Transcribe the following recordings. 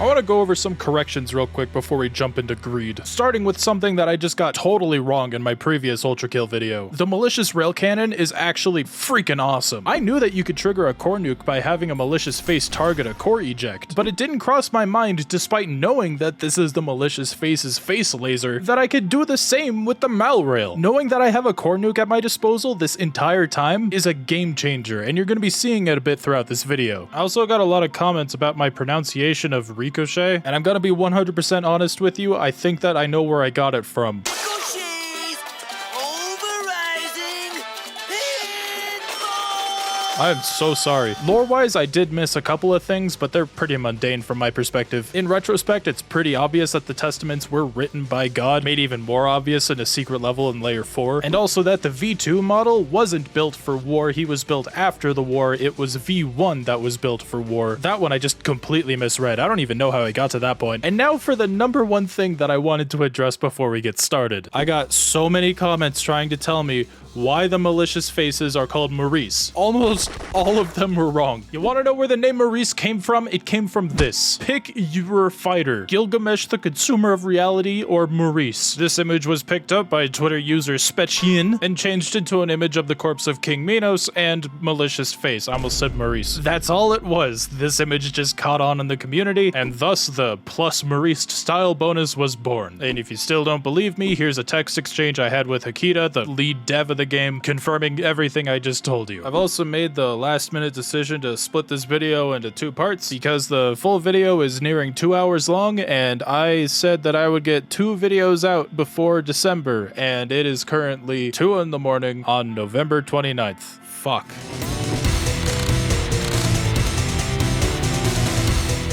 I want to go over some corrections real quick before we jump into greed. Starting with something that I just got totally wrong in my previous Ultrakill video. The malicious rail cannon is actually freaking awesome. I knew that you could trigger a core nuke by having a malicious face target a core eject, but it didn't cross my mind, despite knowing that this is the malicious face's face laser, that I could do the same with the mal rail. Knowing that I have a core nuke at my disposal this entire time is a game changer, and you're going to be seeing it a bit throughout this video. I also got a lot of comments about my pronunciation of Ricochet, and I'm gonna be 100% honest with you, I think that I know where I got it from. I am so sorry. Lore-wise, I did miss a couple of things, but they're pretty mundane from my perspective. In retrospect, it's pretty obvious that the Testaments were written by God, made even more obvious in a secret level in Layer 4, and also that the V2 model wasn't built for war, he was built after the war, it was V1 that was built for war. That one I just completely misread, I don't even know how I got to that point. And now for the number one thing that I wanted to address before we get started. I got so many comments trying to tell me why the malicious faces are called Maurice. Almost all of them were wrong. You want to know where the name Maurice came from? It came from this. Pick your fighter. Gilgamesh the Consumer of Reality or Maurice. This image was picked up by Twitter user Spetchian and changed into an image of the corpse of King Minos and malicious face. I almost said Maurice. That's all it was. This image just caught on in the community, and thus the plus Maurice style bonus was born. And if you still don't believe me, here's a text exchange I had with Hakita, the lead dev of the game, confirming everything I just told you. I've also made the last minute decision to split this video into 2 parts because the full video is nearing 2 hours long, and I said that I would get 2 videos out before December, and it is currently 2 in the morning on November 29th. Fuck.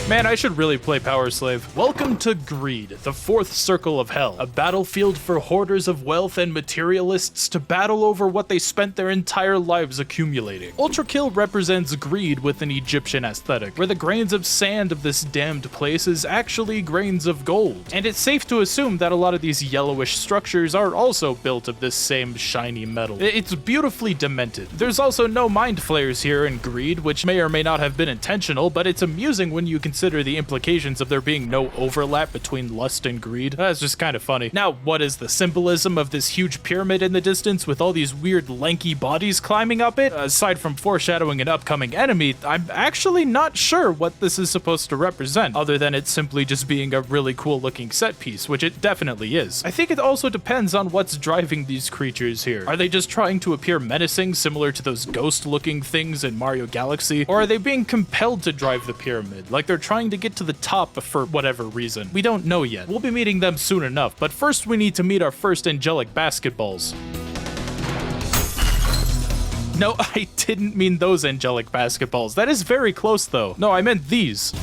Man, I should really play Power Slave. Welcome to Greed, the 4th circle of hell, a battlefield for hoarders of wealth and materialists to battle over what they spent their entire lives accumulating. Ultrakill represents greed with an Egyptian aesthetic, where the grains of sand of this damned place is actually grains of gold. And it's safe to assume that a lot of these yellowish structures are also built of this same shiny metal. It's beautifully demented. There's also no mind flayers here in Greed, which may or may not have been intentional, but it's amusing when you consider the implications of there being no overlap between lust and greed. That's just kind of funny. Now, what is the symbolism of this huge pyramid in the distance with all these weird lanky bodies climbing up it? Aside from foreshadowing an upcoming enemy, I'm actually not sure what this is supposed to represent, other than it simply just being a really cool looking set piece, which it definitely is. I think it also depends on what's driving these creatures here. Are they just trying to appear menacing, similar to those ghost looking things in Mario Galaxy? Or are they being compelled to drive the pyramid, like they're trying to get to the top for whatever reason? We don't know yet. We'll be meeting them soon enough, but first we need to meet our first angelic basketballs. No, I didn't mean those angelic basketballs. That is very close though. No, I meant these.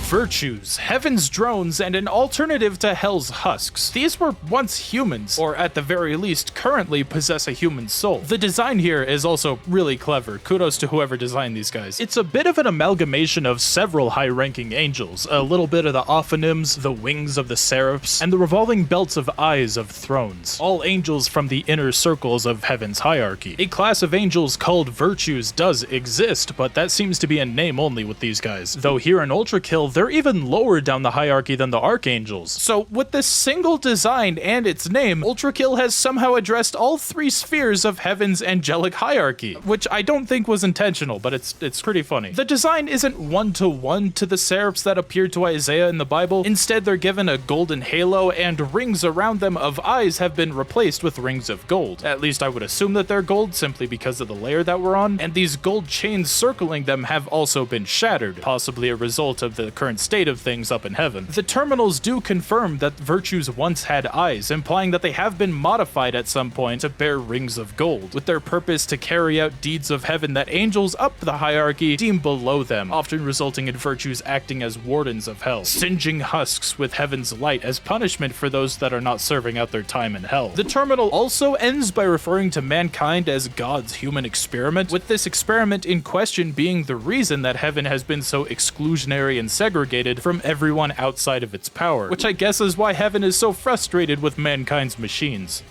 Virtues, Heaven's drones, and an alternative to Hell's husks. These were once humans, or at the very least, currently possess a human soul. The design here is also really clever. Kudos to whoever designed these guys. It's a bit of an amalgamation of several high-ranking angels, a little bit of the Ophanims, the wings of the seraphs, and the revolving belts of eyes of thrones. All angels from the inner circles of Heaven's hierarchy. A class of angels called Virtues does exist, but that seems to be in name only with these guys. Though here in Ultrakill, they're even lower down the hierarchy than the Archangels. So with this single design and its name, Ultrakill has somehow addressed all 3 spheres of Heaven's angelic hierarchy, which I don't think was intentional, but it's pretty funny. The design isn't one-to-one to the seraphs that appeared to Isaiah in the Bible. Instead, they're given a golden halo, and rings around them of eyes have been replaced with rings of gold. At least I would assume that they're gold, simply because of the layer that we're on, and these gold chains circling them have also been shattered, possibly a result of the current state of things up in heaven. The terminals do confirm that Virtues once had eyes, implying that they have been modified at some point to bear rings of gold, with their purpose to carry out deeds of heaven that angels up the hierarchy deem below them, often resulting in Virtues acting as wardens of hell, singeing husks with heaven's light as punishment for those that are not serving out their time in hell. The terminal also ends by referring to mankind as God's human experiment, with this experiment in question being the reason that heaven has been so exclusionary and segregated from everyone outside of its power, which I guess is why heaven is so frustrated with mankind's machines.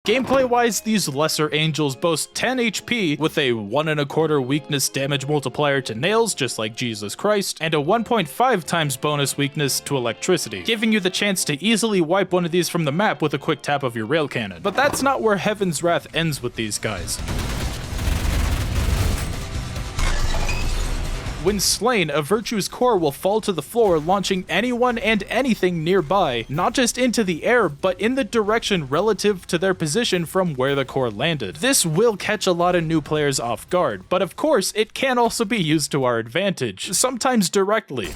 Gameplay-wise, these lesser angels boast 10 HP with a 1.25 weakness damage multiplier to nails, just like Jesus Christ, and a 1.5 times bonus weakness to electricity, giving you the chance to easily wipe one of these from the map with a quick tap of your rail cannon. But that's not where Heaven's Wrath ends with these guys. When slain, a Virtue's core will fall to the floor, launching anyone and anything nearby, not just into the air, but in the direction relative to their position from where the core landed. This will catch a lot of new players off guard, but of course, it can also be used to our advantage, sometimes directly.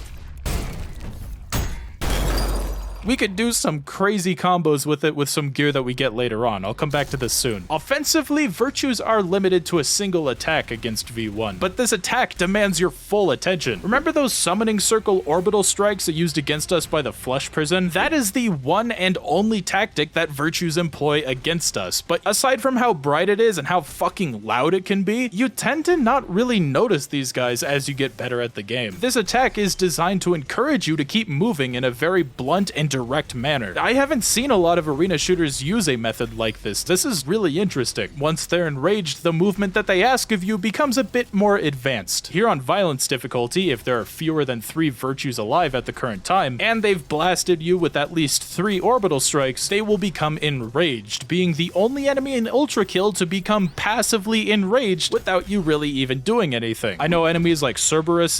We could do some crazy combos with it with some gear that we get later on. I'll come back to this soon. Offensively, Virtues are limited to a single attack against V1, but this attack demands your full attention. Remember those summoning circle orbital strikes used against us by the Flesh Prison? That is the one and only tactic that Virtues employ against us, but aside from how bright it is and how fucking loud it can be, you tend to not really notice these guys as you get better at the game. This attack is designed to encourage you to keep moving in a very blunt and direct manner. I haven't seen a lot of arena shooters use a method like this. This is really interesting. Once they're enraged, the movement that they ask of you becomes a bit more advanced. Here on Violence difficulty, if there are fewer than 3 Virtues alive at the current time, and they've blasted you with at least 3 orbital strikes, they will become enraged, being the only enemy in Ultrakill to become passively enraged without you really even doing anything. I know enemies like Cerberus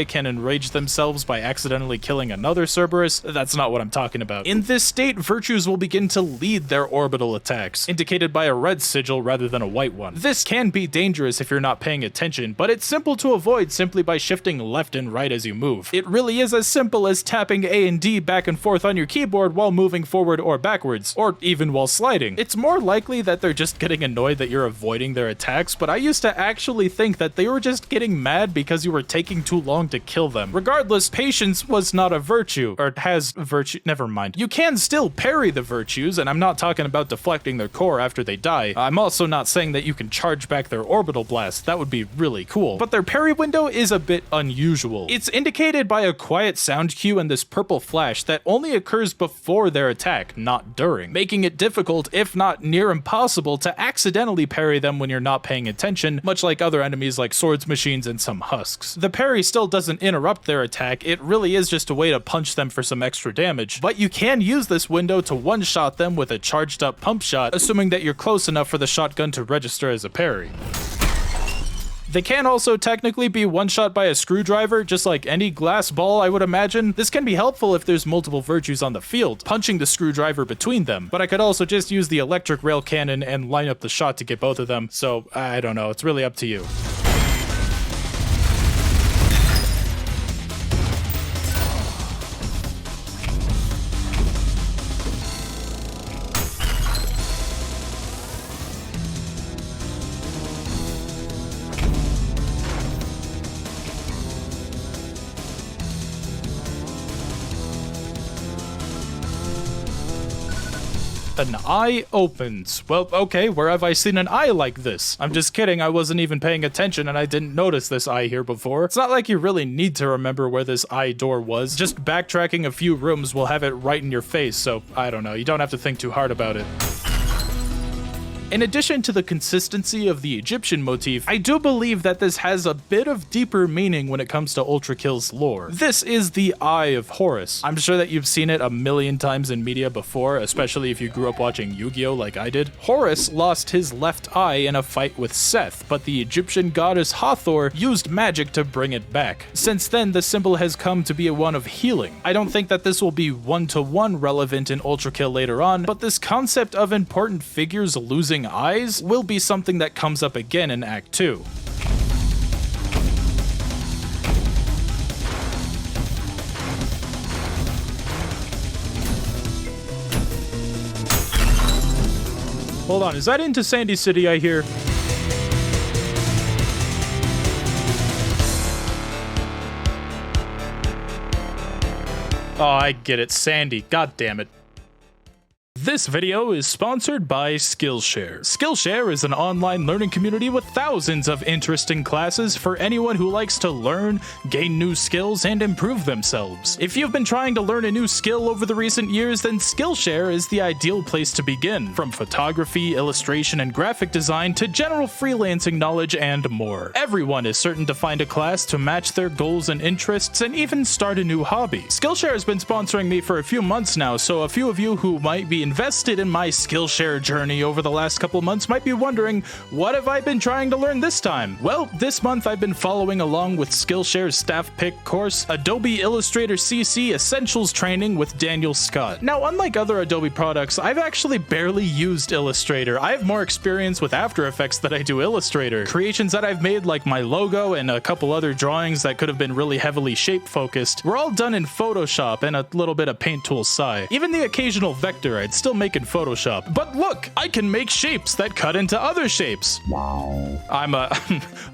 can enrage themselves by accidentally killing another Cerberus. That's not what I'm talking about. In this state, Virtues will begin to lead their orbital attacks, indicated by a red sigil rather than a white one. This can be dangerous if you're not paying attention, but it's simple to avoid simply by shifting left and right as you move. It really is as simple as tapping A and D back and forth on your keyboard while moving forward or backwards, or even while sliding. It's more likely that they're just getting annoyed that you're avoiding their attacks, but I used to actually think that they were just getting mad because you were taking too long to kill them. Regardless, patience was not a virtue, or has virtue, never mind. You can still parry the Virtues, and I'm not talking about deflecting their core after they die. I'm also not saying that you can charge back their orbital blast. That would be really cool. But their parry window is a bit unusual. It's indicated by a quiet sound cue and this purple flash that only occurs before their attack, not during, making it difficult, if not near impossible, to accidentally parry them when you're not paying attention, much like other enemies like swords machines and some husks. The parry still doesn't interrupt their attack. It really is just a way to punch them for some extra damage, but you can use this window to one-shot them with a charged up pump shot, assuming that you're close enough for the shotgun to register as a parry. They can also technically be one-shot by a screwdriver, just like any glass ball, I would imagine. This can be helpful if there's multiple Virtues on the field, punching the screwdriver between them, but I could also just use the electric rail cannon and line up the shot to get both of them, so I don't know, it's really up to you. An eye opens. Well, okay, where have I seen an eye like this? I'm just kidding, I wasn't even paying attention and I didn't notice this eye here before. It's not like you really need to remember where this eye door was. Just backtracking a few rooms will have it right in your face, so I don't know, you don't have to think too hard about it. In addition to the consistency of the Egyptian motif, I do believe that this has a bit of deeper meaning when it comes to Ultrakill's lore. This is the Eye of Horus. I'm sure that you've seen it a million times in media before, especially if you grew up watching Yu-Gi-Oh like I did. Horus lost his left eye in a fight with Seth, but the Egyptian goddess Hathor used magic to bring it back. Since then, the symbol has come to be one of healing. I don't think that this will be one-to-one relevant in Ultrakill later on, but this concept of important figures losing eyes will be something that comes up again in Act 2. Hold on, is that into Sandy City I hear? Oh, I get it, Sandy, god damn it. This video is sponsored by Skillshare. Skillshare is an online learning community with thousands of interesting classes for anyone who likes to learn, gain new skills, and improve themselves. If you've been trying to learn a new skill over the recent years, then Skillshare is the ideal place to begin. From photography, illustration, and graphic design to general freelancing knowledge and more. Everyone is certain to find a class to match their goals and interests and even start a new hobby. Skillshare has been sponsoring me for a few months now, so a few of you who might be invested in my Skillshare journey over the last couple months might be wondering, what have I been trying to learn this time? Well, this month I've been following along with Skillshare's staff pick course, Adobe Illustrator CC Essentials Training with Daniel Scott. Now, unlike other Adobe products, I've actually barely used Illustrator. I have more experience with After Effects than I do Illustrator. Creations that I've made, like my logo and a couple other drawings that could have been really heavily shape focused, were all done in Photoshop and a little bit of Paint Tool Sci. Even the occasional vector I'd still make in Photoshop. But look, I can make shapes that cut into other shapes. Wow. I'm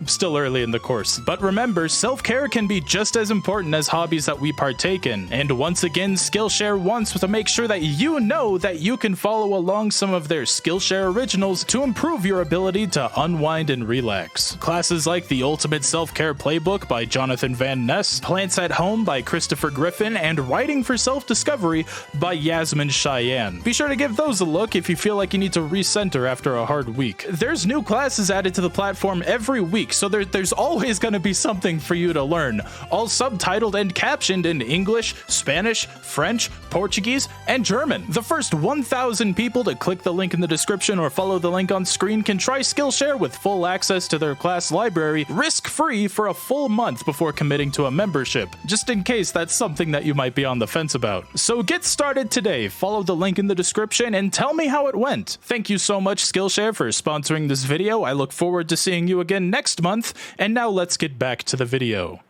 still early in the course. But remember, self-care can be just as important as hobbies that we partake in. And once again, Skillshare wants to make sure that you know that you can follow along some of their Skillshare originals to improve your ability to unwind and relax. Classes like the Ultimate Self-Care Playbook by Jonathan Van Ness, Plants at Home by Christopher Griffin, and Writing for Self-Discovery by Yasmin Cheyenne. Be sure to give those a look if you feel like you need to recenter after a hard week. There's new classes added to the platform every week, so there's always going to be something for you to learn, all subtitled and captioned in English, Spanish, French, Portuguese, and German. The first 1,000 people to click the link in the description or follow the link on screen can try Skillshare with full access to their class library, risk-free for a full month before committing to a membership, just in case that's something that you might be on the fence about. So get started today, follow the link in the description, and tell me how it went. Thank you so much, Skillshare, for sponsoring this video. I look forward to seeing you again next month, and now let's get back to the video.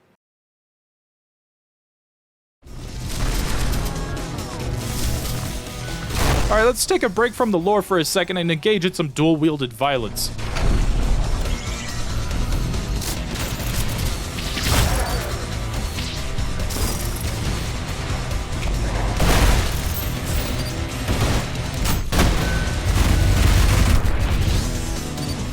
Alright, let's take a break from the lore for a second and engage in some dual-wielded violence.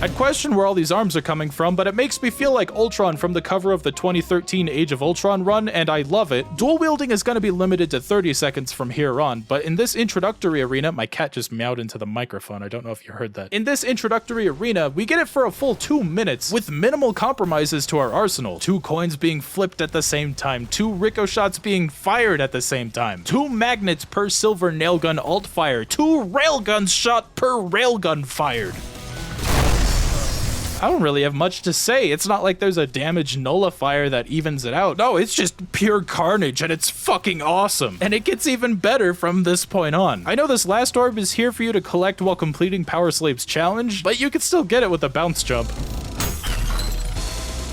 I'd question where all these arms are coming from, but it makes me feel like Ultron from the cover of the 2013 Age of Ultron run, and I love it. Dual wielding is going to be limited to 30 seconds from here on, but in this introductory arena, my cat just meowed into the microphone, I don't know if you heard that. In this introductory arena, we get it for a full 2 minutes, with minimal compromises to our arsenal. 2 coins being flipped at the same time, 2 ricochets being fired at the same time, 2 magnets per silver nailgun alt fire, 2 railguns shot per railgun fired. I don't really have much to say. It's not like there's a damage nullifier that evens it out. No, it's just pure carnage, and it's fucking awesome. And it gets even better from this point on. I know this last orb is here for you to collect while completing Power Slave's challenge, but you can still get it with a bounce jump.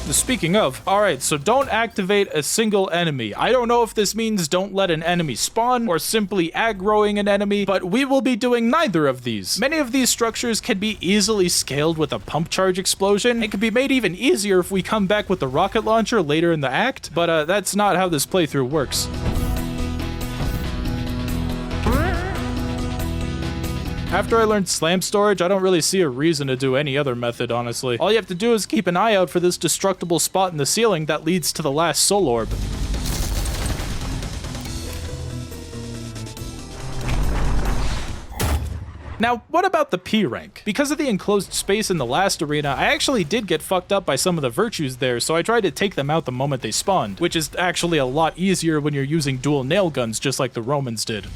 Speaking of, alright, so don't activate a single enemy. I don't know if this means don't let an enemy spawn or simply aggroing an enemy, but we will be doing neither of these. Many of these structures can be easily scaled with a pump charge explosion. It can be made even easier if we come back with the rocket launcher later in the act, but that's not how this playthrough works. After I learned slam storage, I don't really see a reason to do any other method, honestly. All you have to do is keep an eye out for this destructible spot in the ceiling that leads to the last soul orb. Now, what about the P rank? Because of the enclosed space in the last arena, I actually did get fucked up by some of the virtues there, so I tried to take them out the moment they spawned, which is actually a lot easier when you're using dual nail guns just like the Romans did.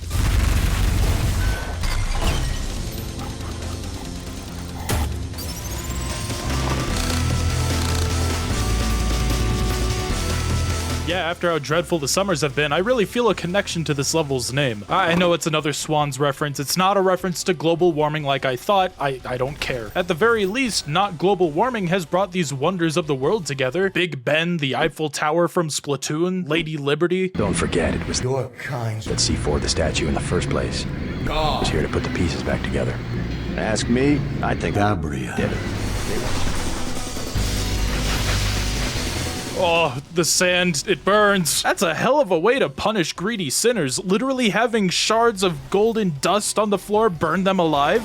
Yeah, after how dreadful the summers have been, I really feel a connection to this level's name. I know it's another Swans reference. It's not a reference to global warming like I thought. I don't care. At the very least, not global warming has brought these wonders of the world together. Big Ben, the Eiffel Tower from Splatoon, Lady Liberty. Don't forget, it was your kind that C4'd the statue in the first place. God was here to put the pieces back together. Ask me, I think Gabriel did it. Oh, the sand, it burns. That's a hell of a way to punish greedy sinners, literally having shards of golden dust on the floor burn them alive.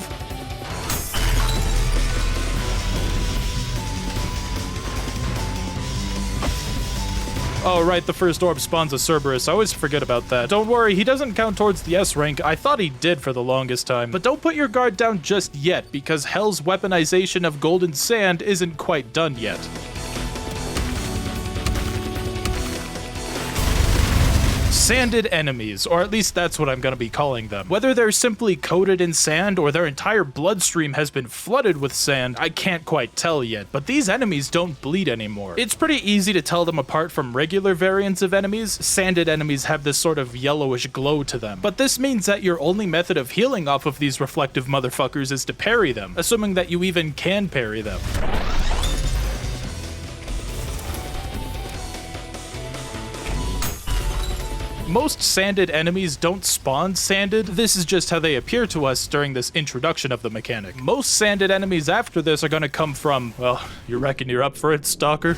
Oh right, the first orb spawns a Cerberus. I always forget about that. Don't worry, he doesn't count towards the S rank. I thought he did for the longest time. But don't put your guard down just yet, because Hell's weaponization of golden sand isn't quite done yet. Sanded enemies, or at least that's what I'm gonna be calling them. Whether they're simply coated in sand or their entire bloodstream has been flooded with sand, I can't quite tell yet, but these enemies don't bleed anymore. It's pretty easy to tell them apart from regular variants of enemies. Sanded enemies have this sort of yellowish glow to them, but this means that your only method of healing off of these reflective motherfuckers is to parry them, assuming that you even can parry them. Most sanded enemies don't spawn sanded. This is just how they appear to us during this introduction of the mechanic. Most sanded enemies after this are gonna come from, well, you reckon you're up for it, Stalker?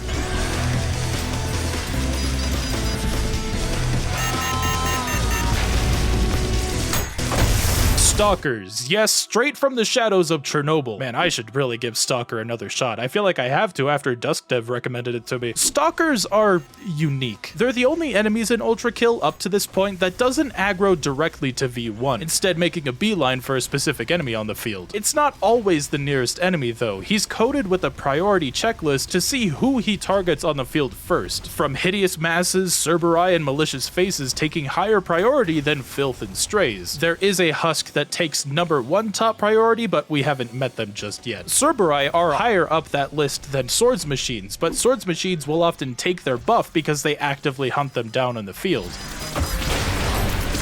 Stalkers. Yes, straight from the shadows of Chernobyl. Man, I should really give Stalker another shot. I feel like I have to after DuskDev recommended it to me. Stalkers are unique. They're the only enemies in Ultrakill up to this point that doesn't aggro directly to V1, instead making a beeline for a specific enemy on the field. It's not always the nearest enemy though. He's coded with a priority checklist to see who he targets on the field first, from hideous masses, Cerberi, and malicious faces taking higher priority than filth and strays. There is a husk that takes number 1 top priority, but we haven't met them just yet. Cerberi are higher up that list than swords machines, but swords machines will often take their buff because they actively hunt them down in the field.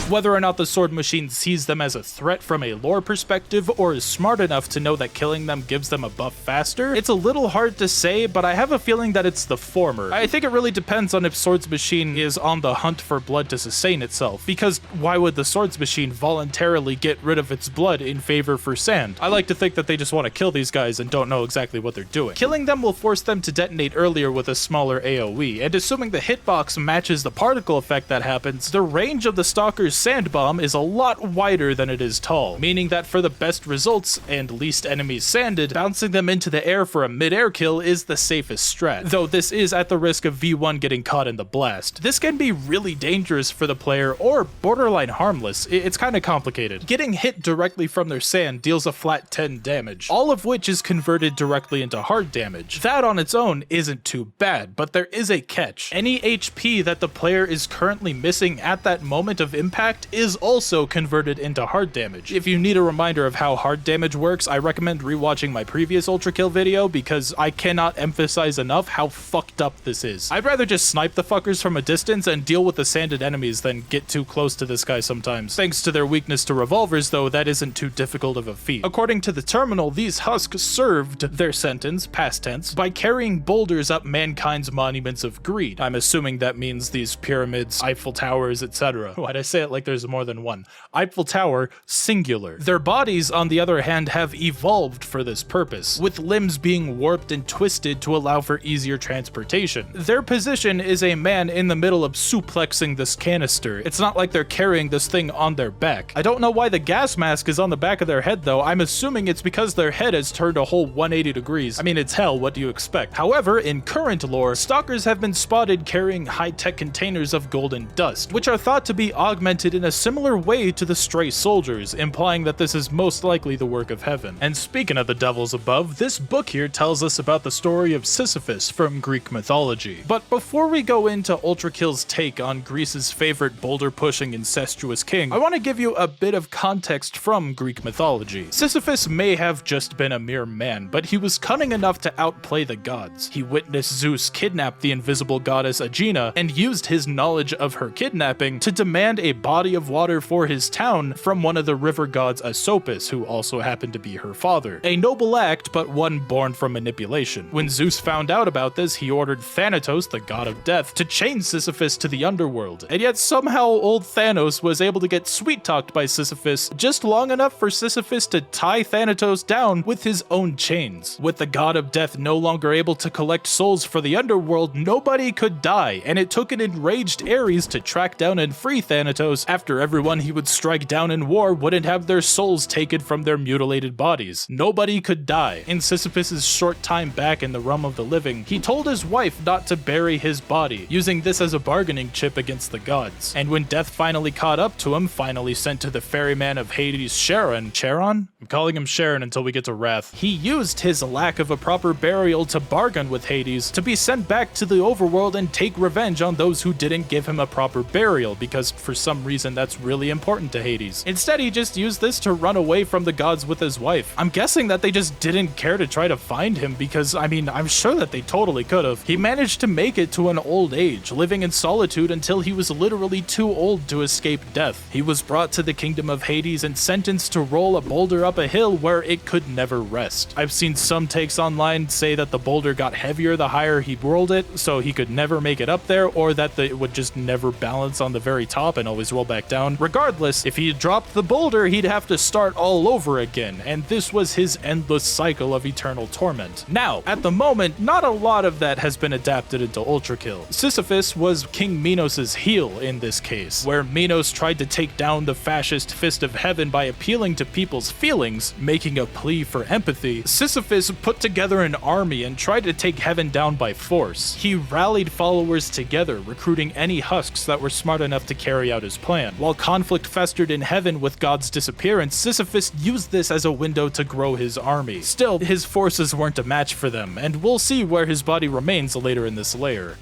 Whether or not the sword machine sees them as a threat from a lore perspective or is smart enough to know that killing them gives them a buff faster, it's a little hard to say, but I have a feeling that it's the former. I think it really depends on if swords machine is on the hunt for blood to sustain itself, because why would the swords machine voluntarily get rid of its blood in favor for sand? I like to think that they just want to kill these guys and don't know exactly what they're doing. Killing them will force them to detonate earlier with a smaller AoE, and assuming the hitbox matches the particle effect that happens, the range of the Stalker's sand bomb is a lot wider than it is tall, meaning that for the best results and least enemies sanded, bouncing them into the air for a mid-air kill is the safest strat, though this is at the risk of V1 getting caught in the blast. This can be really dangerous for the player or borderline harmless. It's kind of complicated. Getting hit directly from their sand deals a flat 10 damage, all of which is converted directly into hard damage. That on its own isn't too bad, but there is a catch. Any HP that the player is currently missing at that moment of impact is also converted into hard damage. If you need a reminder of how hard damage works, I recommend rewatching my previous Ultrakill video because I cannot emphasize enough how fucked up this is. I'd rather just snipe the fuckers from a distance and deal with the sanded enemies than get too close to this guy sometimes. Thanks to their weakness to revolvers though, that isn't too difficult of a feat. According to the terminal, these husks served their sentence, past tense, by carrying boulders up mankind's monuments of greed. I'm assuming that means these pyramids, Eiffel Towers, etc. Why'd I say it like there's more than one? Eiffel Tower, singular. Their bodies, on the other hand, have evolved for this purpose, with limbs being warped and twisted to allow for easier transportation. Their position is a man in the middle of suplexing this canister. It's not like they're carrying this thing on their back. I don't know why the gas mask is on the back of their head though. I'm assuming it's because their head has turned a whole 180 degrees. I mean, it's hell, what do you expect? However, in current lore, stalkers have been spotted carrying high-tech containers of golden dust, which are thought to be augmented in a similar way to the stray soldiers, implying that this is most likely the work of heaven. And speaking of the devils above, this book here tells us about the story of Sisyphus from Greek mythology. But before we go into Ultrakill's take on Greece's favorite boulder-pushing incestuous king, I want to give you a bit of context from Greek mythology. Sisyphus may have just been a mere man, but he was cunning enough to outplay the gods. He witnessed Zeus kidnap the invisible goddess Aegina and used his knowledge of her kidnapping to demand a body body of water for his town from one of the river gods Asopus, who also happened to be her father. A noble act, but one born from manipulation. When Zeus found out about this, he ordered Thanatos, the god of death, to chain Sisyphus to the underworld. And yet somehow old Thanos was able to get sweet-talked by Sisyphus just long enough for Sisyphus to tie Thanatos down with his own chains. With the god of death no longer able to collect souls for the underworld, nobody could die, and it took an enraged Ares to track down and free Thanatos after everyone he would strike down in war wouldn't have their souls taken from their mutilated bodies. Nobody could die. In Sisyphus's short time back in the realm of the living, he told his wife not to bury his body, using this as a bargaining chip against the gods. And when death finally caught up to him, finally sent to the ferryman of Hades, Charon? I'm calling him Sharon until we get to Wrath. He used his lack of a proper burial to bargain with Hades to be sent back to the overworld and take revenge on those who didn't give him a proper burial, because for some reason that's really important to Hades. Instead, he just used this to run away from the gods with his wife. I'm guessing that they just didn't care to try to find him because, I mean, I'm sure that they totally could have. He managed to make it to an old age, living in solitude until he was literally too old to escape death. He was brought to the kingdom of Hades and sentenced to roll a boulder up a hill where it could never rest. I've seen some takes online say that the boulder got heavier the higher he rolled it, so he could never make it up there, or that it would just never balance on the very top and always roll back down. Regardless, if he dropped the boulder, he'd have to start all over again, and this was his endless cycle of eternal torment. Now, at the moment, not a lot of that has been adapted into Ultrakill. Sisyphus was King Minos' heel in this case, where Minos tried to take down the fascist fist of heaven by appealing to people's feelings, making a plea for empathy. Sisyphus put together an army and tried to take heaven down by force. He rallied followers together, recruiting any husks that were smart enough to carry out his plan. While conflict festered in heaven with God's disappearance, Sisyphus used this as a window to grow his army. Still, his forces weren't a match for them, and we'll see where his body remains later in this layer.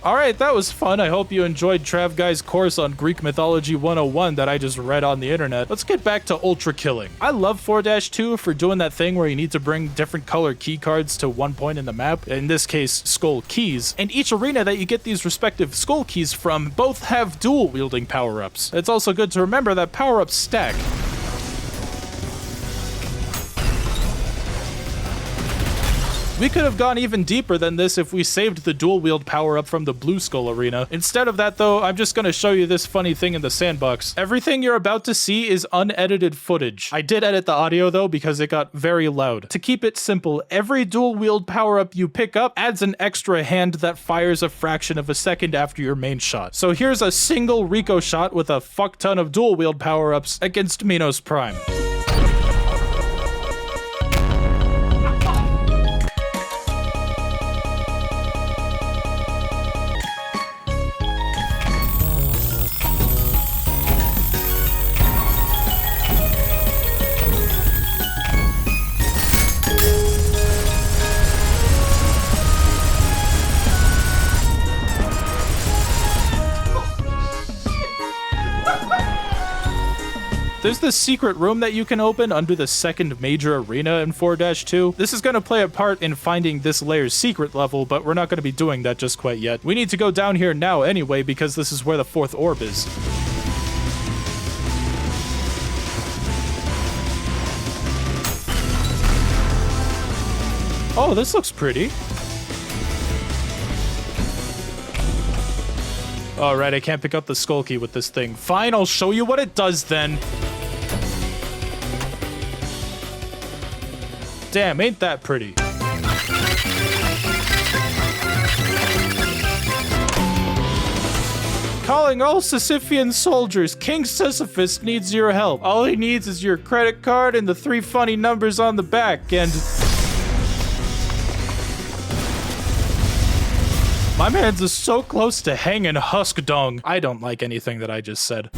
Alright, that was fun. I hope you enjoyed Trav Guy's course on Greek Mythology 101 that I just read on the internet. Let's get back to ultra killing. I love 4-2 for doing that thing where you need to bring different color key cards to one point in the map, in this case, skull keys. And each arena that you get these respective skull keys from both have dual wielding power-ups. It's also good to remember that power-ups stack. We could have gone even deeper than this if we saved the dual wield power up from the Blue Skull arena. Instead of that though, I'm just gonna show you this funny thing in the sandbox. Everything you're about to see is unedited footage. I did edit the audio though because it got very loud. To keep it simple, every dual wield power up you pick up adds an extra hand that fires a fraction of a second after your main shot. So here's a single Rico shot with a fuck ton of dual wield power ups against Minos Prime. There's this secret room that you can open under the second major arena in 4-2. This is going to play a part in finding this layer's secret level, but we're not going to be doing that just quite yet. We need to go down here now anyway, because this is where the fourth orb is. Oh, this looks pretty. Alright, I can't pick up the skull key with this thing. Fine, I'll show you what it does then. Damn, ain't that pretty. Calling all Sisyphean soldiers, King Sisyphus needs your help. All he needs is your credit card and the 3 funny numbers on the back, and... my man's is so close to hanging husk dong. I don't like anything that I just said.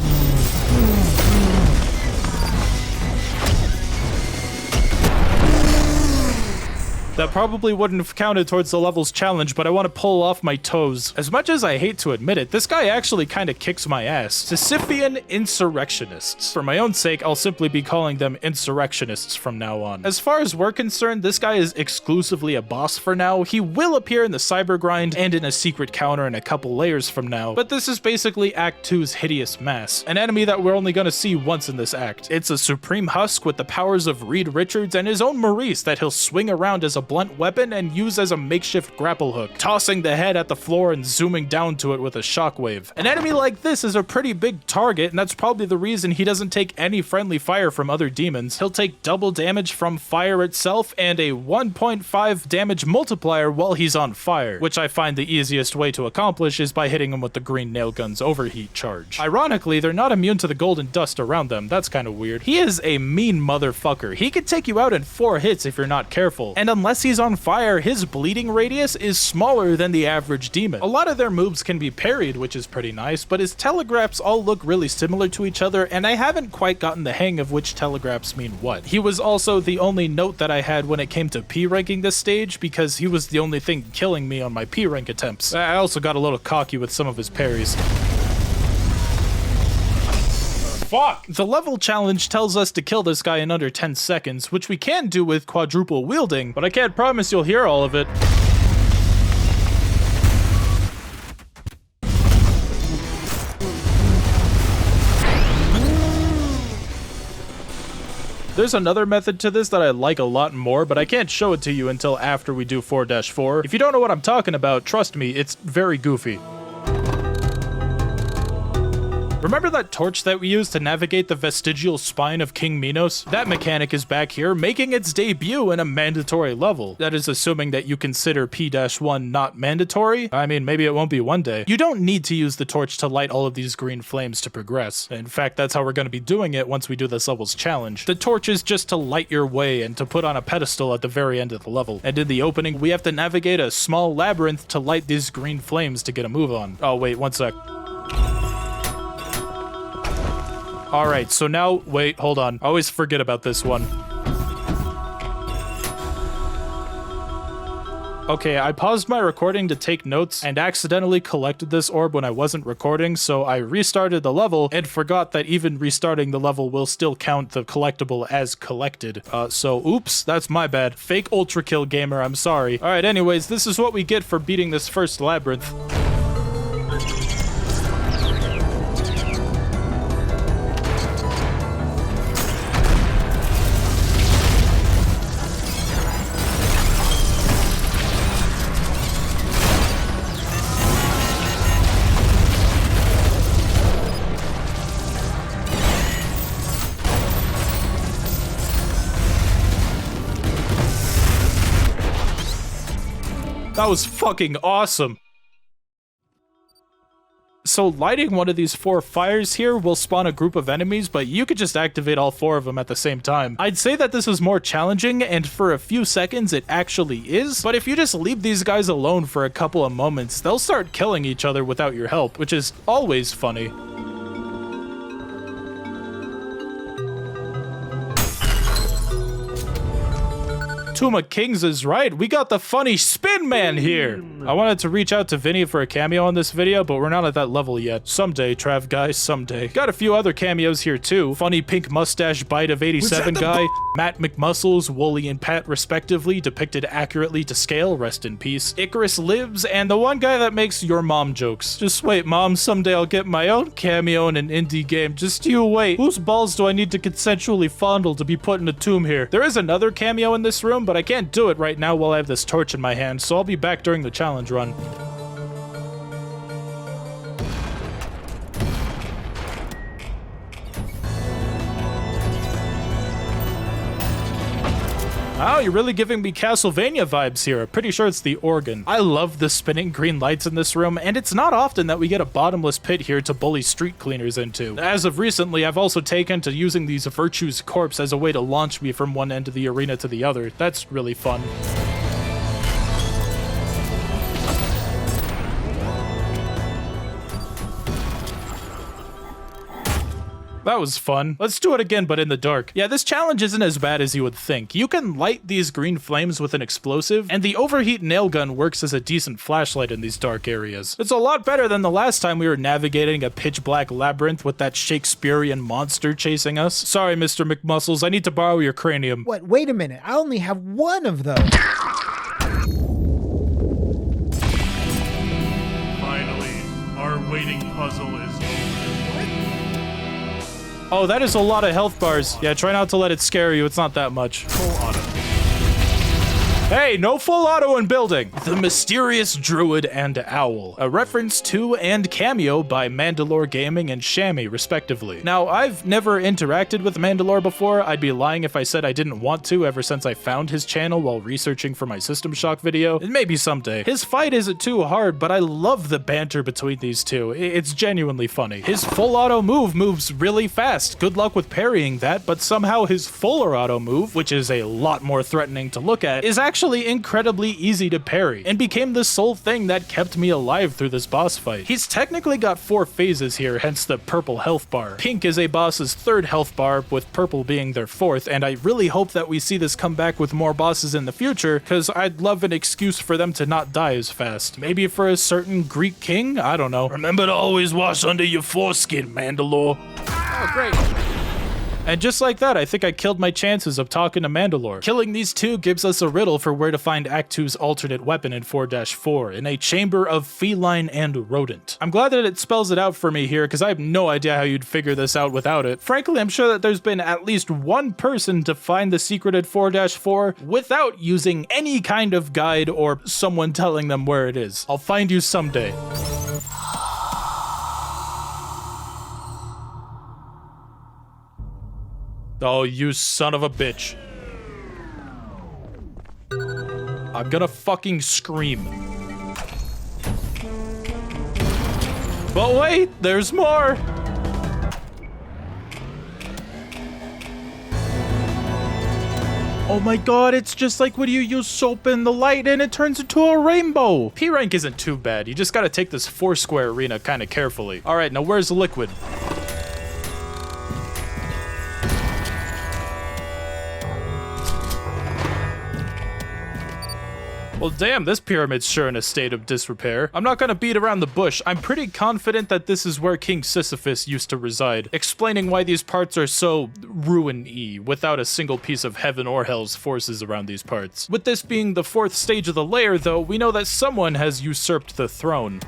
That probably wouldn't have counted towards the level's challenge, but I want to pull off my toes. As much as I hate to admit it, this guy actually kind of kicks my ass. Sisyphean insurrectionists. For my own sake, I'll simply be calling them insurrectionists from now on. As far as we're concerned, this guy is exclusively a boss for now. He will appear in the cyber grind and in a secret counter in a couple layers from now, but this is basically Act 2's Hideous Mass, an enemy that we're only gonna see once in this act. It's a supreme husk with the powers of Reed Richards and his own Maurice that he'll swing around as a blunt weapon and use as a makeshift grapple hook, tossing the head at the floor and zooming down to it with a shockwave. An enemy like this is a pretty big target, and that's probably the reason he doesn't take any friendly fire from other demons. He'll take double damage from fire itself and a 1.5 damage multiplier while he's on fire, which I find the easiest way to accomplish is by hitting him with the green nail gun's overheat charge. Ironically, they're not immune to the golden dust around them. That's kind of weird. He is a mean motherfucker. He could take you out in 4 hits if you're not careful, and unless he's on fire, his bleeding radius is smaller than the average demon. A lot of their moves can be parried, which is pretty nice, but his telegraphs all look really similar to each other, and I haven't quite gotten the hang of which telegraphs mean what. He was also the only note that I had when it came to P ranking this stage, because he was the only thing killing me on my P rank attempts. I also got a little cocky with some of his parries. Fuck! The level challenge tells us to kill this guy in under 10 seconds, which we can do with quadruple wielding, but I can't promise you'll hear all of it. There's another method to this that I like a lot more, but I can't show it to you until after we do 4-4. If you don't know what I'm talking about, trust me, it's very goofy. Remember that torch that we used to navigate the vestigial spine of King Minos? That mechanic is back here, making its debut in a mandatory level. That is assuming that you consider P-1 not mandatory. I mean, maybe it won't be one day. You don't need to use the torch to light all of these green flames to progress. In fact, that's how we're going to be doing it once we do this level's challenge. The torch is just to light your way and to put on a pedestal at the very end of the level. And in the opening, we have to navigate a small labyrinth to light these green flames to get a move on. Oh, wait, one sec. Alright, so now, wait, hold on. I always forget about this one. Okay, I paused my recording to take notes and accidentally collected this orb when I wasn't recording, so I restarted the level and forgot that even restarting the level will still count the collectible as collected. So oops, that's my bad. Fake Ultrakill gamer, I'm sorry. Alright, anyways, this is what we get for beating this first labyrinth. That was fucking awesome. So lighting one of these 4 fires here will spawn a group of enemies, but you could just activate all 4 of them at the same time. I'd say that this is more challenging, and for a few seconds it actually is, but if you just leave these guys alone for a couple of moments, they'll start killing each other without your help, which is always funny. Tomb of Kings is right. We got the funny Spin Man here. I wanted to reach out to Vinny for a cameo on this video, but we're not at that level yet. Someday, Trav guys, someday. Got a few other cameos here too. Funny pink mustache bite of 87 guy, Matt McMuscles, Wooly and Pat respectively, depicted accurately to scale, rest in peace. Icarus Lives, and the one guy that makes your mom jokes. Just wait, mom, someday I'll get my own cameo in an indie game. Just you wait. Whose balls do I need to consensually fondle to be put in a tomb here? There is another cameo in this room, but I can't do it right now while I have this torch in my hand, so I'll be back during the challenge run. Oh, you're really giving me Castlevania vibes here. I'm pretty sure it's the organ. I love the spinning green lights in this room, and it's not often that we get a bottomless pit here to bully street cleaners into. As of recently, I've also taken to using these Virtue's Corpse as a way to launch me from one end of the arena to the other. That's really fun. That was fun. Let's do it again, but in the dark. Yeah, this challenge isn't as bad as you would think. You can light these green flames with an explosive, and the overheat nail gun works as a decent flashlight in these dark areas. It's a lot better than the last time we were navigating a pitch black labyrinth with that Shakespearean monster chasing us. Sorry, Mr. McMuscles, I need to borrow your cranium. What? Wait a minute. I only have one of those. Finally, our waiting puzzle is over. Oh, that is a lot of health bars. Yeah, try not to let it scare you. It's not that much. Full auto. Hey, no full auto in building! The Mysterious Druid and Owl, a reference to and cameo by Mandalore Gaming and Shammy, respectively. Now, I've never interacted with Mandalore before. I'd be lying if I said I didn't want to ever since I found his channel while researching for my System Shock video. And maybe someday. His fight isn't too hard, but I love the banter between these two. It's genuinely funny. His full auto move moves really fast. Good luck with parrying that, but somehow his fuller auto move, which is a lot more threatening to look at, is actually incredibly easy to parry, and became the sole thing that kept me alive through this boss fight. He's technically got 4 phases here, hence the purple health bar. Pink is a boss's 3rd health bar, with purple being their 4th, and I really hope that we see this come back with more bosses in the future, because I'd love an excuse for them to not die as fast. Maybe for a certain Greek king? I don't know. Remember to always wash under your foreskin, Mandalore. Oh, great. And just like that, I think I killed my chances of talking to Mandalore. Killing these two gives us a riddle for where to find Act 2's alternate weapon in 4-4, in a chamber of feline and rodent. I'm glad that it spells it out for me here, because I have no idea how you'd figure this out without it. Frankly, I'm sure that there's been at least one person to find the secret at 4-4 without using any kind of guide or someone telling them where it is. I'll find you someday. Oh, you son of a bitch. I'm gonna fucking scream. But wait, there's more! Oh my god, it's just like when you use soap in the light and it turns into a rainbow! P rank isn't too bad, you just gotta take this 4-square arena kinda carefully. Alright, now where's the liquid? Well, damn, this pyramid's sure in a state of disrepair. I'm not gonna beat around the bush. I'm pretty confident that this is where King Sisyphus used to reside, explaining why these parts are so ruin-y, without a single piece of heaven or hell's forces around these parts. With this being the 4th stage of the lair, though, we know that someone has usurped the throne.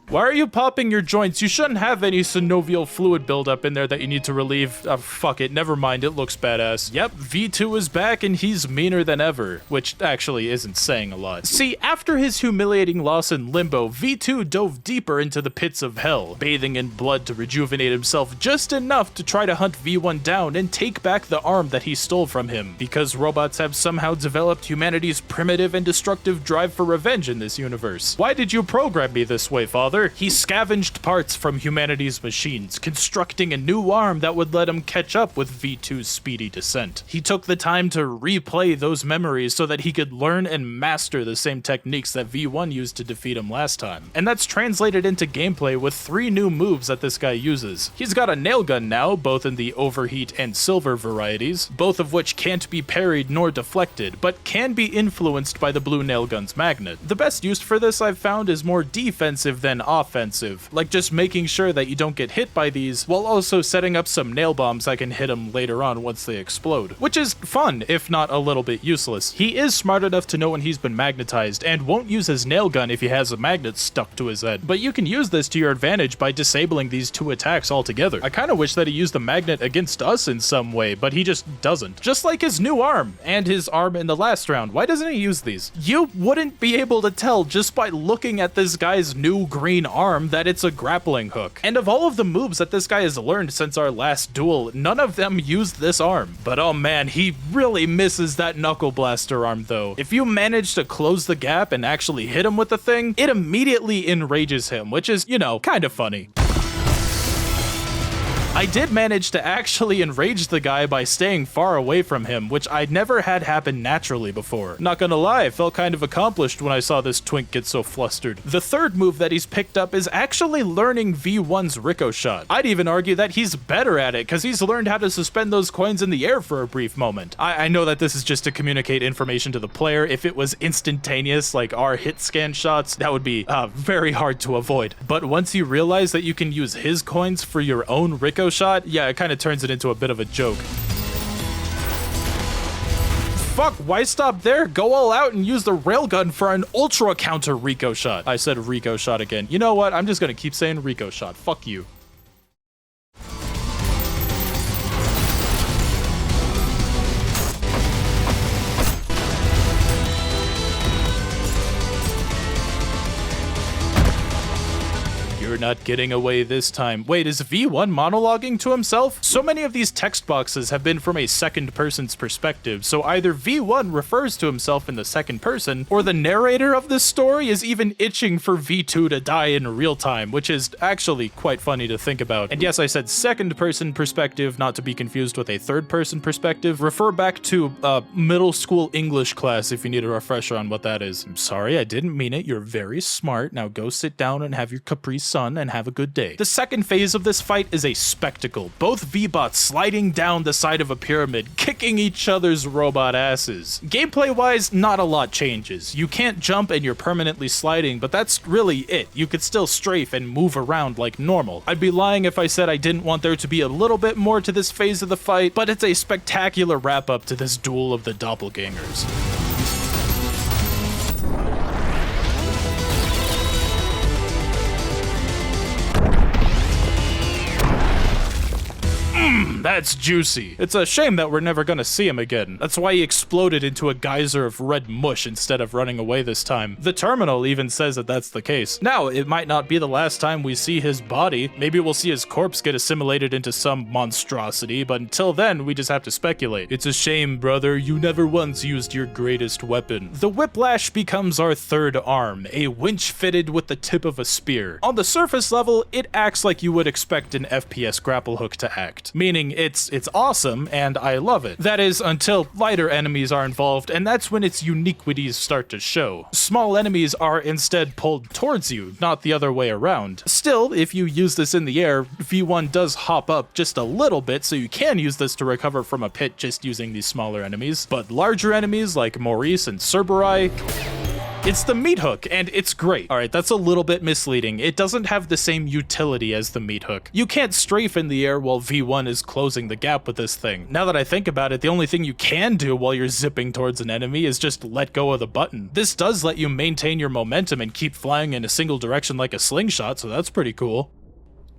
Why are you popping your joints? You shouldn't have any synovial fluid buildup in there that you need to relieve. Fuck it, never mind, it looks badass. Yep, V2 is back and he's meaner than ever, which actually isn't saying a lot. See, after his humiliating loss in Limbo, V2 dove deeper into the pits of hell, bathing in blood to rejuvenate himself just enough to try to hunt V1 down and take back the arm that he stole from him, because robots have somehow developed humanity's primitive and destructive drive for revenge in this universe. Why did you program me this way, father? He scavenged parts from humanity's machines, constructing a new arm that would let him catch up with V2's speedy descent. He took the time to replay those memories so that he could learn and master the same techniques that V1 used to defeat him last time. And that's translated into gameplay with 3 new moves that this guy uses. He's got a nail gun now, both in the overheat and silver varieties, both of which can't be parried nor deflected, but can be influenced by the blue nail gun's magnet. The best use for this I've found is more defensive than offensive, like just making sure that you don't get hit by these while also setting up some nail bombs that can hit them later on once they explode, which is fun, if not a little bit useless. He is smart enough to know when he's been magnetized and won't use his nail gun if he has a magnet stuck to his head, but you can use this to your advantage by disabling these 2 attacks altogether. I kinda wish that he used the magnet against us in some way, but he just doesn't. Just like his new arm, and his arm in the last round. Why doesn't he use these? You wouldn't be able to tell just by looking at this guy's new green arm that it's a grappling hook. And of all of the moves that this guy has learned since our last duel, none of them used this arm. But oh man, he really misses that knuckle blaster arm though. If you manage to close the gap and actually hit him with the thing, it immediately enrages him, which is, you know, kind of funny. I I did manage to actually enrage the guy by staying far away from him, which I'd never had happen naturally before. Not gonna lie, I felt kind of accomplished when I saw this twink get so flustered. The third move that he's picked up is actually learning V1's ricochet. I'd even argue that he's better at it, because he's learned how to suspend those coins in the air for a brief moment. I know that this is just to communicate information to the player. If it was instantaneous, like our hit scan shots, that would be very hard to avoid. But once you realize that you can use his coins for your own ricochet, yeah, it kind of turns it into a bit of a joke. Fuck, why stop there? Go all out and use the railgun for an ultra counter ricochet. I said ricochet again. You know what? I'm just gonna keep saying ricochet. Fuck you. You're not getting away this time. Wait, is V1 monologuing to himself? So many of these text boxes have been from a second person's perspective, so either V1 refers to himself in the second person, or the narrator of this story is even itching for V2 to die in real time, which is actually quite funny to think about. And yes, I said second person perspective, not to be confused with a third person perspective. Refer back to middle school English class if you need a refresher on what that is. I'm sorry, I didn't mean it. You're very smart. Now go sit down and have your Capri Sun and have a good day. The second phase of this fight is a spectacle. Both V-bots sliding down the side of a pyramid, kicking each other's robot asses. Gameplay-wise, not a lot changes. You can't jump and you're permanently sliding, but that's really it. You could still strafe and move around like normal. I'd be lying if I said I didn't want there to be a little bit more to this phase of the fight, but it's a spectacular wrap-up to this duel of the doppelgangers. That's juicy. It's a shame that we're never gonna see him again. That's why he exploded into a geyser of red mush instead of running away this time. The terminal even says that that's the case. Now, it might not be the last time we see his body. Maybe we'll see his corpse get assimilated into some monstrosity, but until then, we just have to speculate. It's a shame, brother. You never once used your greatest weapon. The whiplash becomes our third arm, a winch fitted with the tip of a spear. On the surface level, it acts like you would expect an FPS grapple hook to act, meaning it's awesome and I love it. That is until lighter enemies are involved, and that's when its uniquities start to show. Small enemies are instead pulled towards you, not the other way around. Still, if you use this in the air, V1 does hop up just a little bit, so you can use this to recover from a pit just using these smaller enemies. But larger enemies like Maurice and Cerberus, it's the meat hook, and it's great. Alright, that's a little bit misleading. It doesn't have the same utility as the meat hook. You can't strafe in the air while V1 is closing the gap with this thing. Now that I think about it, the only thing you can do while you're zipping towards an enemy is just let go of the button. This does let you maintain your momentum and keep flying in a single direction like a slingshot, so that's pretty cool.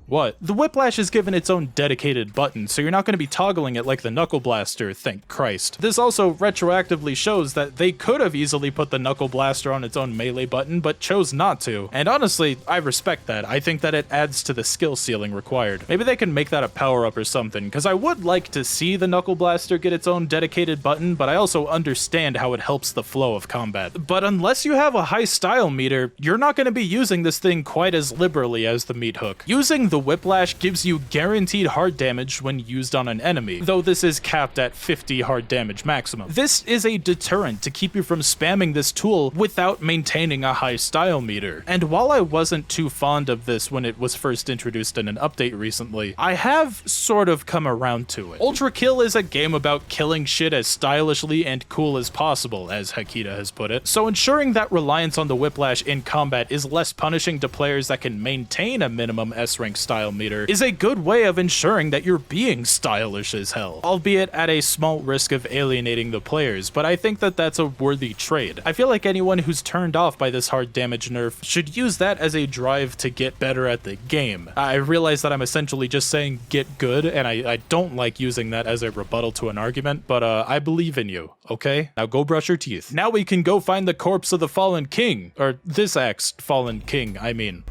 What? The Whiplash is given its own dedicated button, so you're not going to be toggling it like the Knuckle Blaster, thank Christ. This also retroactively shows that they could have easily put the Knuckle Blaster on its own melee button, but chose not to. And honestly, I respect that. I think that it adds to the skill ceiling required. Maybe they can make that a power-up or something, because I would like to see the Knuckle Blaster get its own dedicated button, but I also understand how it helps the flow of combat. But unless you have a high style meter, you're not going to be using this thing quite as liberally as the meat hook. Using the Whiplash gives you guaranteed hard damage when used on an enemy, though this is capped at 50 hard damage maximum. This is a deterrent to keep you from spamming this tool without maintaining a high style meter. And while I wasn't too fond of this when it was first introduced in an update recently, I have sort of come around to it. Ultrakill is a game about killing shit as stylishly and cool as possible, as Hakita has put it, so ensuring that reliance on the Whiplash in combat is less punishing to players that can maintain a minimum S-rank style meter is a good way of ensuring that you're being stylish as hell, albeit at a small risk of alienating the players, but I think that that's a worthy trade. I feel like anyone who's turned off by this hard damage nerf should use that as a drive to get better at the game. I realize that I'm essentially just saying get good, and I don't like using that as a rebuttal to an argument, but I believe in you, okay? Now go brush your teeth. Now we can go find the corpse of the fallen king, or this act's fallen king, I mean.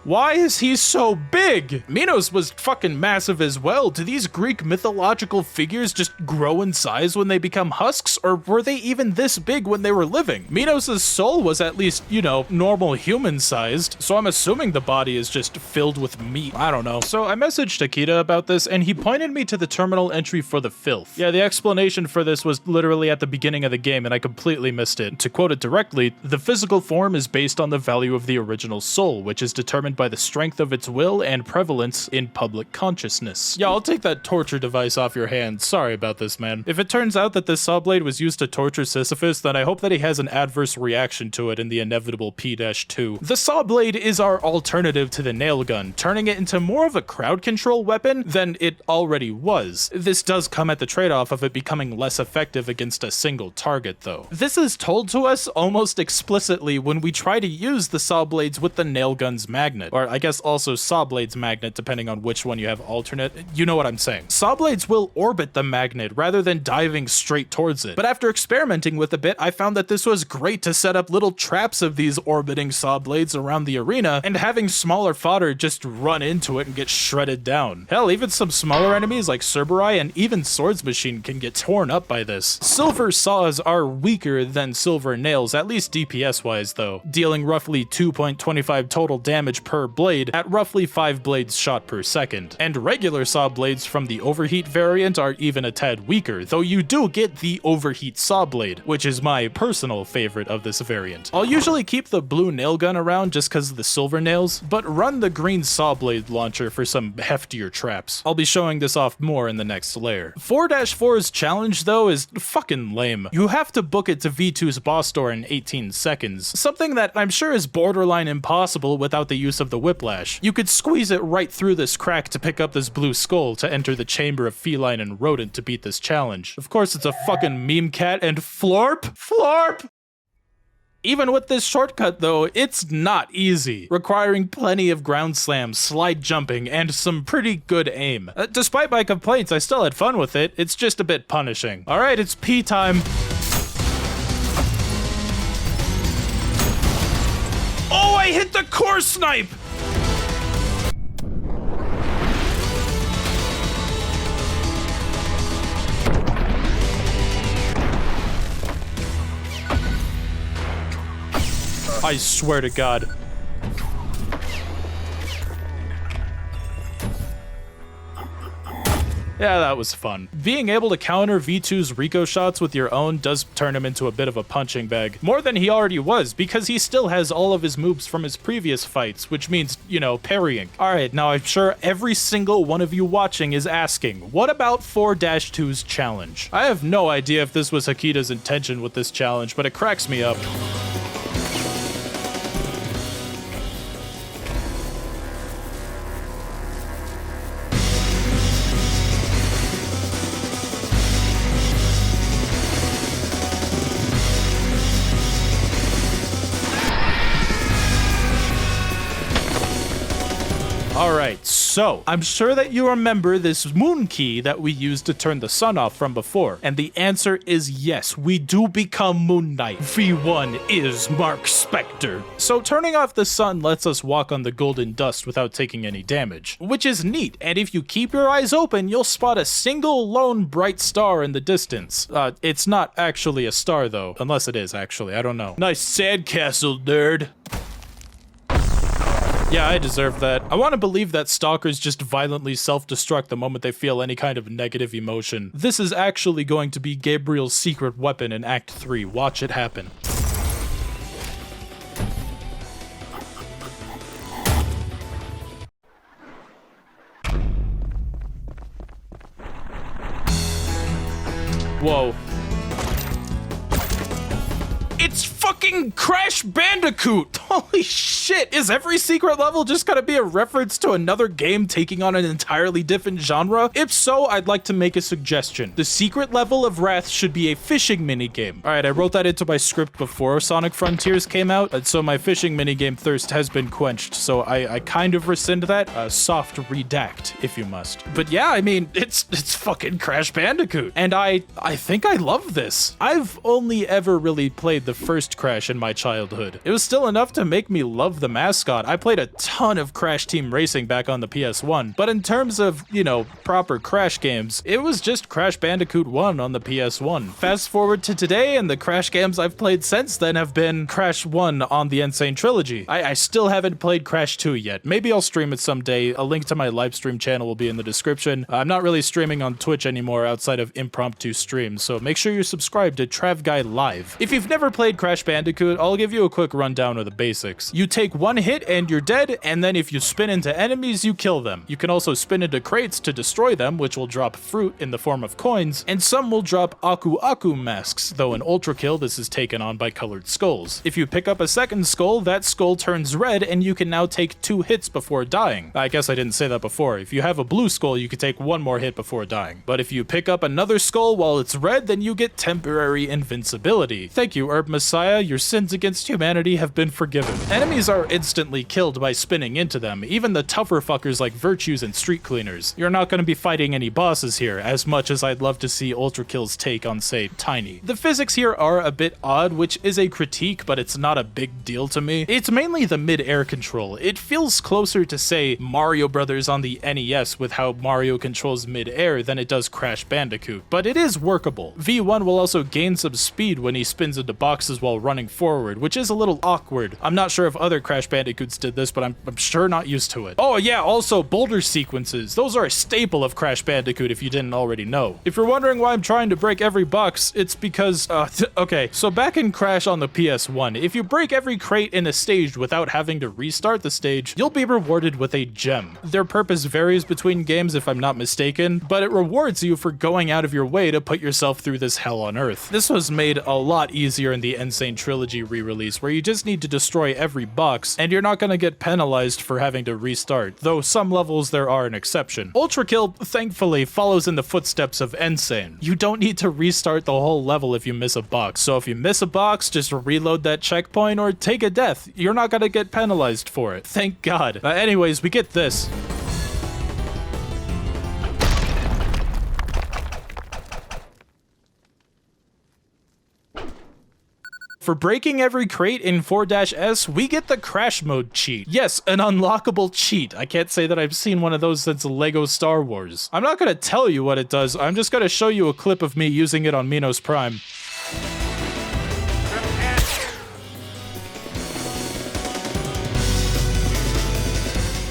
Why is he so big? Minos was fucking massive as well. Do these Greek mythological figures just grow in size when they become husks, or were they even this big when they were living? Minos' soul was at least, you know, normal human sized, so I'm assuming the body is just filled with meat. I don't know. So I messaged Akita about this, and he pointed me to the terminal entry for the filth. Yeah, the explanation for this was literally at the beginning of the game, and I completely missed it. To quote it directly, the physical form is based on the value of the original soul, which is determined by the strength of its will and prevalence in public consciousness. Yeah, I'll take that torture device off your hands. Sorry about this, man. If it turns out that this saw blade was used to torture Sisyphus, then I hope that he has an adverse reaction to it in the inevitable P-2. The saw blade is our alternative to the nail gun, turning it into more of a crowd control weapon than it already was. This does come at the trade-off of it becoming less effective against a single target, though. This is told to us almost explicitly when we try to use the saw blades with the nail gun's magnet, or I guess also saw blade's magnet depending on which one you have alternate. You know what I'm saying. Saw blades will orbit the magnet rather than diving straight towards it. But after experimenting with a bit, I found that this was great to set up little traps of these orbiting saw blades around the arena, and having smaller fodder just run into it and get shredded down. Hell, even some smaller enemies like Cerberus and even Swords Machine can get torn up by this. Silver saws are weaker than silver nails, at least DPS wise though, dealing roughly 2.25 total damage per blade at roughly 5 blades shot per second. And regular saw blades from the overheat variant are even a tad weaker, though you do get the overheat saw blade, which is my personal favorite of this variant. I'll usually keep the blue nail gun around just because of the silver nails, but run the green saw blade launcher for some heftier traps. I'll be showing this off more in the next layer. 4-4's challenge though is fucking lame. You have to book it to V2's boss door in 18 seconds, something that I'm sure is borderline impossible without the use of the whiplash. You could squeeze it right through this crack to pick up this blue skull to enter the chamber of feline and rodent to beat this challenge. Of course it's a fucking meme cat and florp! Florp! Even with this shortcut though, it's not easy, requiring plenty of ground slams, slide jumping, and some pretty good aim. Despite my complaints, I still had fun with it, it's just a bit punishing. Alright, it's P time. Oh, I hit the core snipe! I swear to God. Yeah, that was fun. Being able to counter V2's Rico shots with your own does turn him into a bit of a punching bag. More than he already was, because he still has all of his moves from his previous fights, which means, you know, parrying. Alright, now I'm sure every single one of you watching is asking, what about 4-2's challenge? I have no idea if this was Akita's intention with this challenge, but it cracks me up. Alright, so I'm sure that you remember this moon key that we used to turn the sun off from before, and the answer is yes, we do become Moon Knight. V1 is Mark Spector. So turning off the sun lets us walk on the golden dust without taking any damage, which is neat, and if you keep your eyes open, you'll spot a single lone bright star in the distance. It's not actually a star though, unless it is actually, I don't know. Nice sandcastle, nerd. Yeah, I deserve that. I want to believe that stalkers just violently self-destruct the moment they feel any kind of negative emotion. This is actually going to be Gabriel's secret weapon in Act 3. Watch it happen. Whoa. It's fucking Crash Bandicoot! Holy shit, is every secret level just gonna be a reference to another game taking on an entirely different genre? If so, I'd like to make a suggestion. The secret level of Wrath should be a fishing minigame. Alright, I wrote that into my script before Sonic Frontiers came out, and so my fishing minigame thirst has been quenched, so I kind of rescind that. Soft redact, if you must. But yeah, I mean, it's fucking Crash Bandicoot. And I think I love this. I've only ever really played the first Crash in my childhood. It was still enough to make me love the mascot. I played a ton of Crash Team Racing back on the PS1, but in terms of, you know, proper Crash games, it was just Crash Bandicoot 1 on the PS1. Fast forward to today, and the Crash games I've played since then have been Crash 1 on the Insane Trilogy. I still haven't played Crash 2 yet. Maybe I'll stream it someday. A link to my live stream channel will be in the description. I'm not really streaming on Twitch anymore outside of impromptu streams, so make sure you're subscribed to Trav Guy Live. If you've never played Crash Bandicoot, I'll give you a quick rundown of the basics. You take one hit and you're dead, and then if you spin into enemies, you kill them. You can also spin into crates to destroy them, which will drop fruit in the form of coins, and some will drop Aku Aku masks, though in Ultrakill this is taken on by colored skulls. If you pick up a second skull, that skull turns red, and you can now take 2 hits before dying. I guess I didn't say that before. If you have a blue skull, you can take 1 more hit before dying. But if you pick up another skull while it's red, then you get temporary invincibility. Thank you, Herb Messiah. Your sins against humanity have been forgiven. Enemies are instantly killed by spinning into them, even the tougher fuckers like Virtues and Street Cleaners. You're not going to be fighting any bosses here, as much as I'd love to see Ultrakill's take on, say, Tiny. The physics here are a bit odd, which is a critique, but it's not a big deal to me. It's mainly the mid-air control. It feels closer to, say, Mario Brothers on the NES with how Mario controls mid-air than it does Crash Bandicoot, but it is workable. V1 will also gain some speed when he spins into boxes while running forward, which is a little awkward. I'm not sure if other Crash Bandicoots did this, but I'm sure not used to it. Oh yeah, also boulder sequences. Those are a staple of Crash Bandicoot if you didn't already know. If you're wondering why I'm trying to break every box, it's because, okay, so back in Crash on the PS1, if you break every crate in a stage without having to restart the stage, you'll be rewarded with a gem. Their purpose varies between games if I'm not mistaken, but it rewards you for going out of your way to put yourself through this hell on earth. This was made a lot easier in the Insane Trilogy re-release, where you just need to destroy every box, and you're not gonna get penalized for having to restart, though some levels there are an exception. Ultrakill, thankfully, follows in the footsteps of Insane. You don't need to restart the whole level if you miss a box, so if you miss a box, just reload that checkpoint or take a death. You're not gonna get penalized for it. Thank God. Anyways, we get this. For breaking every crate in 4-S, we get the Crash Mode cheat. Yes, an unlockable cheat. I can't say that I've seen one of those since Lego Star Wars. I'm not gonna tell you what it does, I'm just gonna show you a clip of me using it on Minos Prime.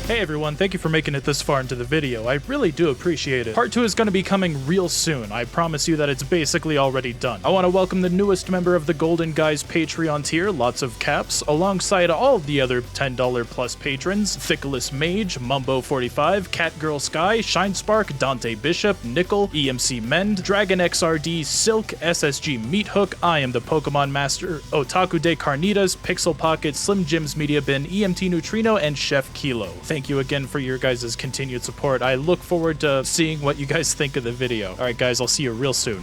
Hey everyone, thank you for making it this far into the video. I really do appreciate it. Part 2 is going to be coming real soon. I promise you that it's basically already done. I want to welcome the newest member of the Golden Guys Patreon tier, Lots of Caps, alongside all of the other $10 plus patrons: Thickless Mage, Mumbo45, Catgirl Sky, Shinespark, Dante Bishop, Nickel, EMC Mend, Dragon XRD, Silk, SSG Meathook, I Am the Pokemon Master, Otaku de Carnitas, Pixel Pocket, Slim Jim's Media Bin, EMT Neutrino, and Chef Kilo. Thank you again for your guys' continued support. I look forward to seeing what you guys think of the video. Alright guys, I'll see you real soon.